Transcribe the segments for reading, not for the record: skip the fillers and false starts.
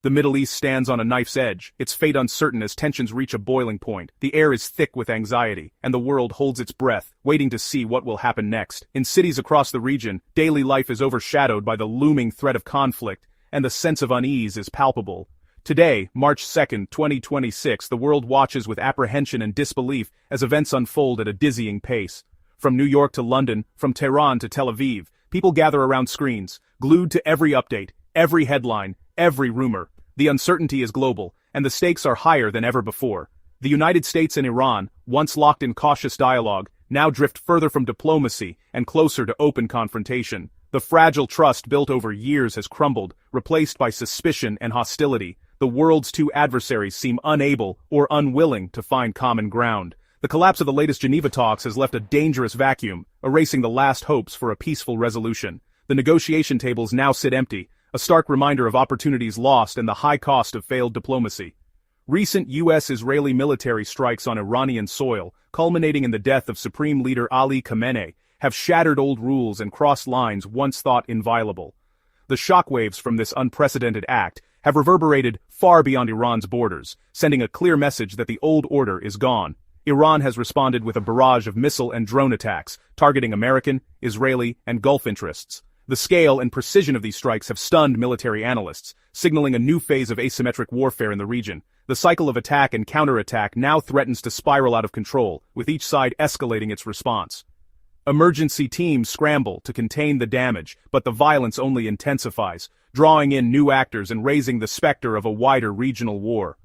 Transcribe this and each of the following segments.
The Middle East stands on a knife's edge, its fate uncertain as tensions reach a boiling point. The air is thick with anxiety, and the world holds its breath, waiting to see what will happen next. In cities across the region, daily life is overshadowed by the looming threat of conflict, and the sense of unease is palpable. Today, March 2, 2026, the world watches with apprehension and disbelief as events unfold at a dizzying pace. From New York to London, from Tehran to Tel Aviv, people gather around screens, glued to every update, every headline, every rumor. The uncertainty is global, and the stakes are higher than ever before. The United States and Iran, once locked in cautious dialogue, now drift further from diplomacy and closer to open confrontation. The fragile trust built over years has crumbled, replaced by suspicion and hostility. The world's two adversaries seem unable or unwilling to find common ground. The collapse of the latest Geneva talks has left a dangerous vacuum, erasing the last hopes for a peaceful resolution. The negotiation tables now sit empty, a stark reminder of opportunities lost and the high cost of failed diplomacy. Recent U.S.-Israeli military strikes on Iranian soil, culminating in the death of Supreme Leader Ali Khamenei, have shattered old rules and crossed lines once thought inviolable. The shockwaves from this unprecedented act have reverberated far beyond Iran's borders, sending a clear message that the old order is gone. Iran has responded with a barrage of missile and drone attacks, targeting American, Israeli, and Gulf interests. The scale and precision of these strikes have stunned military analysts, signaling a new phase of asymmetric warfare in the region. The cycle of attack and counterattack now threatens to spiral out of control, with each side escalating its response. Emergency teams scramble to contain the damage, but the violence only intensifies, drawing in new actors and raising the specter of a wider regional war.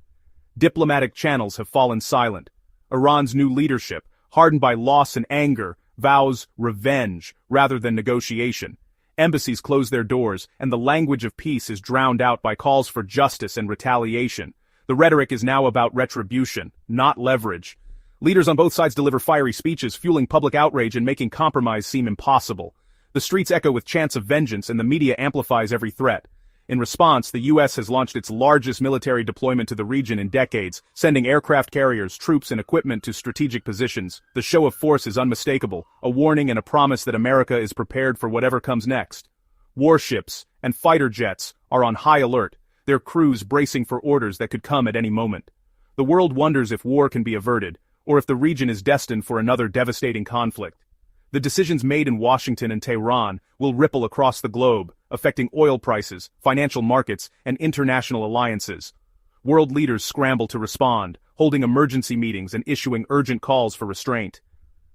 Diplomatic channels have fallen silent. Iran's new leadership, hardened by loss and anger, vows revenge rather than negotiation. Embassies close their doors, and the language of peace is drowned out by calls for justice and retaliation. The rhetoric is now about retribution, not leverage. Leaders on both sides deliver fiery speeches, fueling public outrage and making compromise seem impossible. The streets echo with chants of vengeance, and the media amplifies every threat. In response, the U.S. has launched its largest military deployment to the region in decades, sending aircraft carriers, troops, and equipment to strategic positions. The show of force is unmistakable, a warning and a promise that America is prepared for whatever comes next. Warships and fighter jets are on high alert, their crews bracing for orders that could come at any moment. The world wonders if war can be averted, or if the region is destined for another devastating conflict. The decisions made in Washington and Tehran will ripple across the globe, affecting oil prices, financial markets, and international alliances. World leaders scramble to respond, holding emergency meetings and issuing urgent calls for restraint.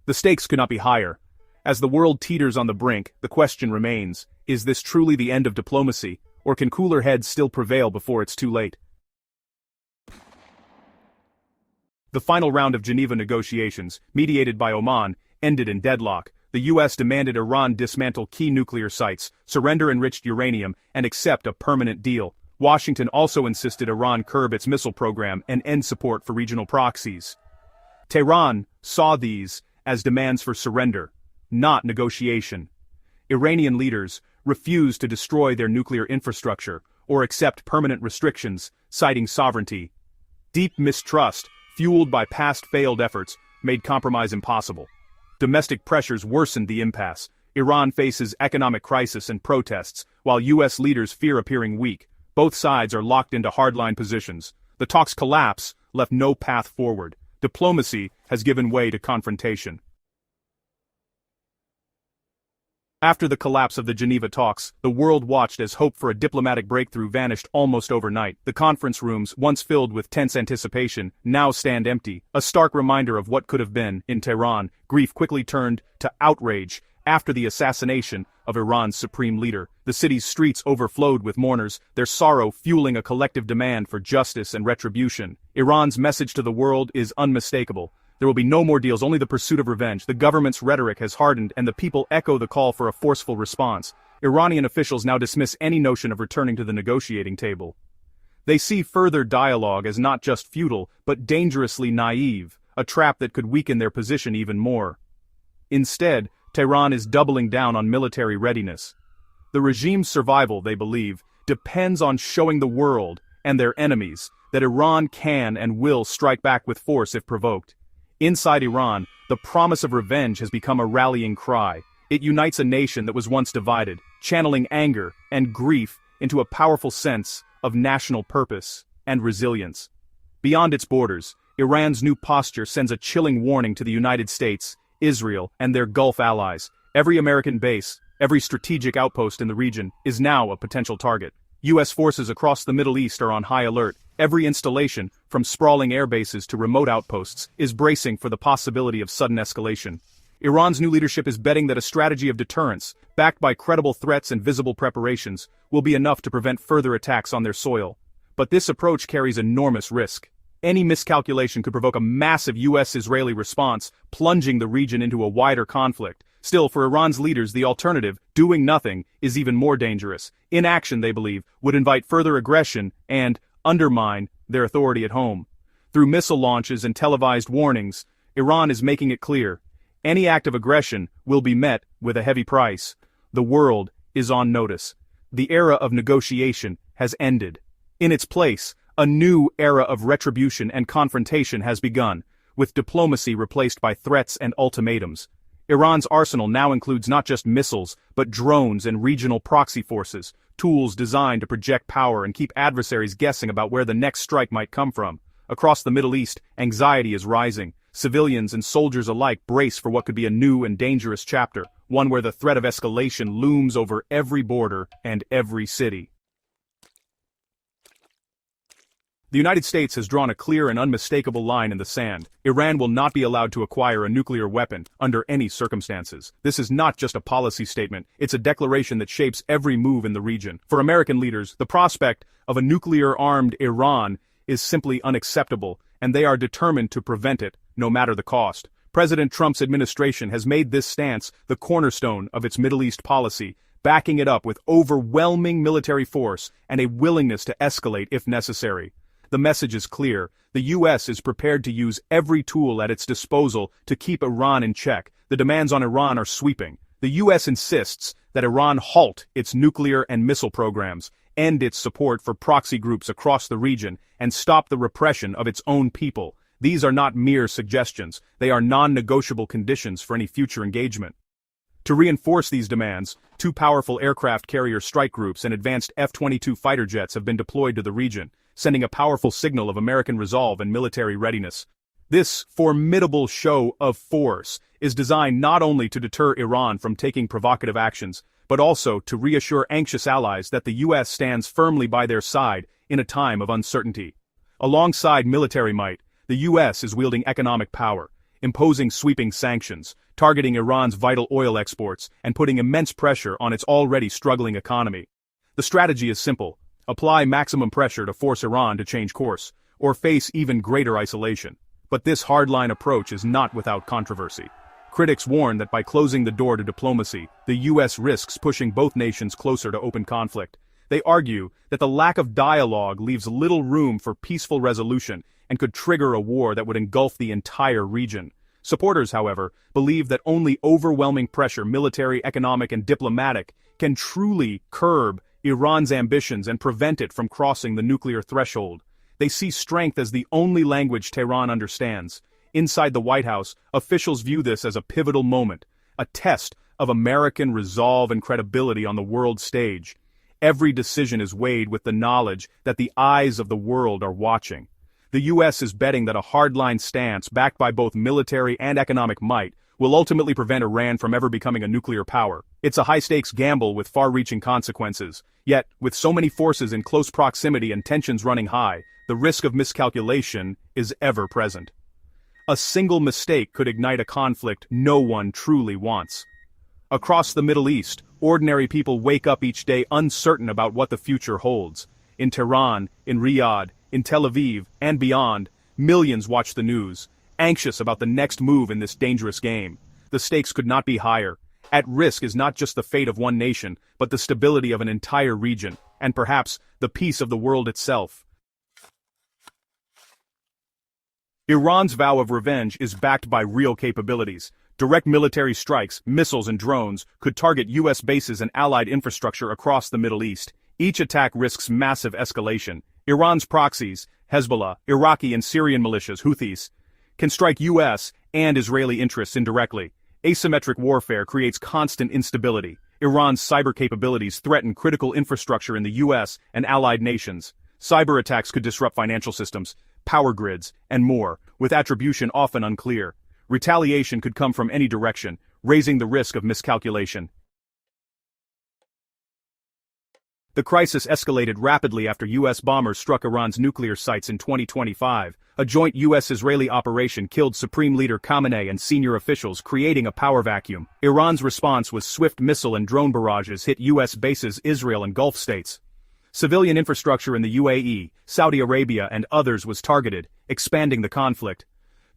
The stakes could not be higher. As the world teeters on the brink, the question remains, is this truly the end of diplomacy, or can cooler heads still prevail before it's too late? The final round of Geneva negotiations, mediated by Oman, ended in deadlock. The U.S. demanded Iran dismantle key nuclear sites, surrender enriched uranium, and accept a permanent deal. Washington also insisted Iran curb its missile program and end support for regional proxies. Tehran saw these as demands for surrender, not negotiation. Iranian leaders refused to destroy their nuclear infrastructure or accept permanent restrictions, citing sovereignty. Deep mistrust, fueled by past failed efforts, made compromise impossible. Domestic pressures worsened the impasse. Iran faces economic crisis and protests, while U.S. leaders fear appearing weak. Both sides are locked into hardline positions. The talks' collapse left no path forward. Diplomacy has given way to confrontation. After the collapse of the Geneva talks, the world watched as hope for a diplomatic breakthrough vanished almost overnight. The conference rooms, once filled with tense anticipation, now stand empty, a stark reminder of what could have been. In Tehran, grief quickly turned to outrage after the assassination of Iran's supreme leader. The city's streets overflowed with mourners, their sorrow fueling a collective demand for justice and retribution. Iran's message to the world is unmistakable. There will be no more deals, only the pursuit of revenge. The government's rhetoric has hardened, and the people echo the call for a forceful response. Iranian officials now dismiss any notion of returning to the negotiating table. They see further dialogue as not just futile, but dangerously naive, a trap that could weaken their position even more. Instead, Tehran is doubling down on military readiness. The regime's survival, they believe, depends on showing the world, and their enemies, that Iran can and will strike back with force if provoked. Inside Iran, the promise of revenge has become a rallying cry. It unites a nation that was once divided, channeling anger and grief into a powerful sense of national purpose and resilience. Beyond its borders, Iran's new posture sends a chilling warning to the United States, Israel, and their Gulf allies. Every American base, every strategic outpost in the region, is now a potential target. U.S. forces across the Middle East are on high alert. Every installation, from sprawling air bases to remote outposts, is bracing for the possibility of sudden escalation. Iran's new leadership is betting that a strategy of deterrence, backed by credible threats and visible preparations, will be enough to prevent further attacks on their soil. But this approach carries enormous risk. Any miscalculation could provoke a massive U.S.-Israeli response, plunging the region into a wider conflict. Still, for Iran's leaders, the alternative, doing nothing, is even more dangerous. Inaction, they believe, would invite further aggression and undermine their authority at home. Through missile launches and televised warnings, Iran is making it clear: any act of aggression will be met with a heavy price. The world is on notice. The era of negotiation has ended. In its place, a new era of retribution and confrontation has begun, with diplomacy replaced by threats and ultimatums. Iran's arsenal now includes not just missiles, but drones and regional proxy forces, tools designed to project power and keep adversaries guessing about where the next strike might come from. Across the Middle East, anxiety is rising. Civilians and soldiers alike brace for what could be a new and dangerous chapter, one where the threat of escalation looms over every border and every city. The United States has drawn a clear and unmistakable line in the sand. Iran will not be allowed to acquire a nuclear weapon under any circumstances. This is not just a policy statement, it's a declaration that shapes every move in the region. For American leaders, the prospect of a nuclear-armed Iran is simply unacceptable, and they are determined to prevent it, no matter the cost. President Trump's administration has made this stance the cornerstone of its Middle East policy, backing it up with overwhelming military force and a willingness to escalate if necessary. The message is clear: the U.S. is prepared to use every tool at its disposal to keep Iran in check. The demands on Iran are sweeping. The U.S. insists that Iran halt its nuclear and missile programs, end its support for proxy groups across the region, and stop the repression of its own people. These are not mere suggestions, they are non-negotiable conditions for any future engagement. To reinforce these demands, two powerful aircraft carrier strike groups and advanced F-22 fighter jets have been deployed to the region, sending a powerful signal of American resolve and military readiness. This formidable show of force is designed not only to deter Iran from taking provocative actions, but also to reassure anxious allies that the U.S. stands firmly by their side in a time of uncertainty. Alongside military might, the U.S. is wielding economic power, imposing sweeping sanctions, targeting Iran's vital oil exports, and putting immense pressure on its already struggling economy. The strategy is simple: apply maximum pressure to force Iran to change course, or face even greater isolation. But this hardline approach is not without controversy. Critics warn that by closing the door to diplomacy, the U.S. risks pushing both nations closer to open conflict. They argue that the lack of dialogue leaves little room for peaceful resolution and could trigger a war that would engulf the entire region. Supporters, however, believe that only overwhelming pressure, military, economic, and diplomatic, can truly curb Iran's ambitions and prevent it from crossing the nuclear threshold. They see strength as the only language Tehran understands. Inside the White House, officials view this as a pivotal moment, a test of American resolve and credibility on the world stage. Every decision is weighed with the knowledge that the eyes of the world are watching. The U.S. is betting that a hardline stance, backed by both military and economic might, will ultimately prevent Iran from ever becoming a nuclear power. It's a high-stakes gamble with far-reaching consequences. Yet, with so many forces in close proximity and tensions running high, the risk of miscalculation is ever present. A single mistake could ignite a conflict no one truly wants. Across the Middle East, ordinary people wake up each day uncertain about what the future holds. In Tehran, in Riyadh, in Tel Aviv, and beyond, millions watch the news, anxious about the next move in this dangerous game. The stakes could not be higher. At risk is not just the fate of one nation, but the stability of an entire region, and perhaps the peace of the world itself. Iran's vow of revenge is backed by real capabilities. Direct military strikes, missiles and drones could target U.S. bases and allied infrastructure across the Middle East. Each attack risks massive escalation. Iran's proxies, Hezbollah, Iraqi and Syrian militias, Houthis, can strike U.S. and Israeli interests indirectly. Asymmetric warfare creates constant instability. Iran's cyber capabilities threaten critical infrastructure in the U.S. and allied nations. Cyber attacks could disrupt financial systems, power grids, and more, with attribution often unclear. Retaliation could come from any direction, raising the risk of miscalculation. The crisis escalated rapidly after U.S. bombers struck Iran's nuclear sites in 2025. A joint U.S.-Israeli operation killed Supreme Leader Khamenei and senior officials, creating a power vacuum. Iran's response was swift missile and drone barrages hit U.S. bases, Israel and Gulf states. Civilian infrastructure in the UAE, Saudi Arabia and others was targeted, expanding the conflict.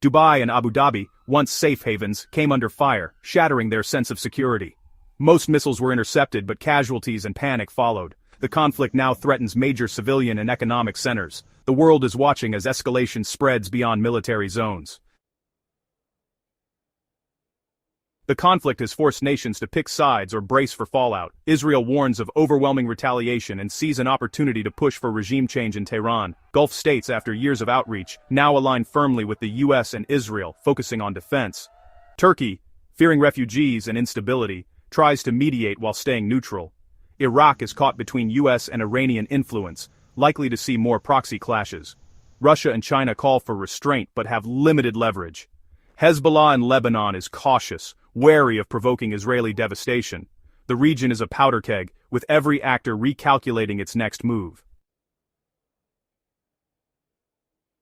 Dubai and Abu Dhabi, once safe havens, came under fire, shattering their sense of security. Most missiles were intercepted, but casualties and panic followed. The conflict now threatens major civilian and economic centers. The world is watching as escalation spreads beyond military zones. The conflict has forced nations to pick sides or brace for fallout. Israel warns of overwhelming retaliation and sees an opportunity to push for regime change in Tehran. Gulf states, after years of outreach, now align firmly with the US and Israel, focusing on defense. Turkey, fearing refugees and instability, tries to mediate while staying neutral. Iraq is caught between US and Iranian influence, likely to see more proxy clashes. Russia and China call for restraint but have limited leverage. Hezbollah in Lebanon is cautious, wary of provoking Israeli devastation. The region is a powder keg, with every actor recalculating its next move.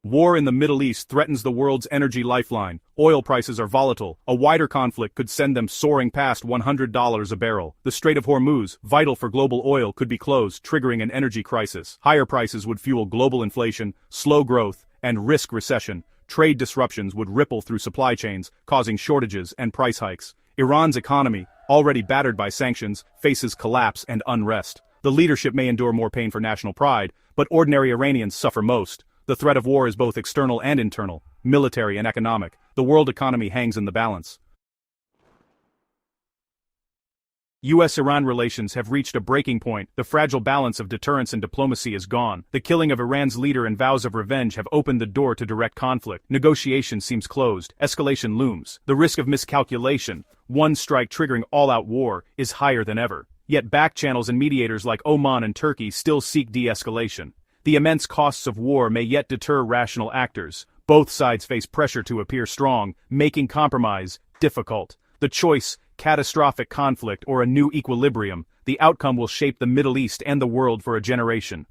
War in the Middle East threatens the world's energy lifeline. Oil prices are volatile. A wider conflict could send them soaring past $100 a barrel. The Strait of Hormuz, vital for global oil, could be closed, triggering an energy crisis. Higher prices would fuel global inflation, slow growth, and risk recession. Trade disruptions would ripple through supply chains, causing shortages and price hikes. Iran's economy, already battered by sanctions, faces collapse and unrest. The leadership may endure more pain for national pride, but ordinary Iranians suffer most. The threat of war is both external and internal, military and economic. The world economy hangs in the balance. U.S.-Iran relations have reached a breaking point. The fragile balance of deterrence and diplomacy is gone. The killing of Iran's leader and vows of revenge have opened the door to direct conflict. Negotiation seems closed. Escalation looms. The risk of miscalculation, one strike triggering all-out war, is higher than ever. Yet back channels and mediators like Oman and Turkey still seek de-escalation. The immense costs of war may yet deter rational actors. Both sides face pressure to appear strong, making compromise difficult. The choice, catastrophic conflict or a new equilibrium, the outcome will shape the Middle East and the world for a generation.